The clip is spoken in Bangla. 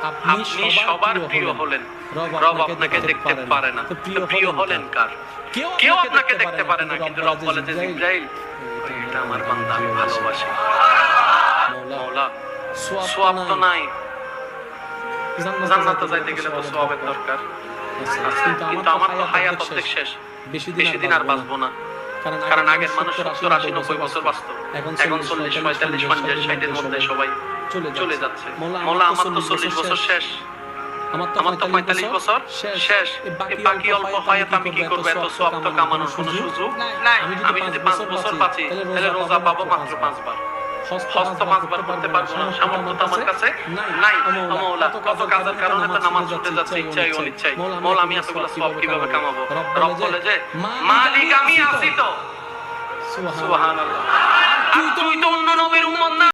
আপনি সবার প্রিয় হলেন, রব আপনাকে দেখতে পারে না। প্রিয় হলেন কার? কেউ আপনাকে দেখতে পারে না, কিন্তু রব বলে যে জিবরাইল, এটা আমার বান্দা, আমি ভালোবাসি। মওলা সওয়াব তো নাই, জান্নাতে যাইতে গেলে তো সওয়াবের দরকার। কিন্তু আমার তো হায়াত অর্ধেক শেষ, বেশি দিন আর বাঁচবো না। কারণ আগের মানুষ 70, 80, 90 বছর বাঁচত, এখন 40, 45, 50, 60-এর মধ্যে সবাই চলে যাচ্ছে। মওলা আমার তো 40 বছর শেষ, আমার তো 45 বছর শেষ। বাকি অল্প হায়াত আমি কি করবো? এত সওয়াব তো কামানোর কোনো সুযোগ নাই। আমি যদি 5 বছর বাঁচি, তাহলে রোজা পাবো মাত্র 5 বার, হজ তো 5 বার করতে পারবো না, সামর্থ্য তো আমার কাছে নাই। মওলা কত কাজের কারণে তো নামাজ ছুটে যাচ্ছে, ইচ্ছাই অনিচ্ছাই। মওলা আমি এতগুলো সওয়াব কিভাবে কামাবো? রব বলে যে মালিক আমি আছি তো। সুবহানাল্লাহ। আর তুই তো অন্য নবীর উম্মত না।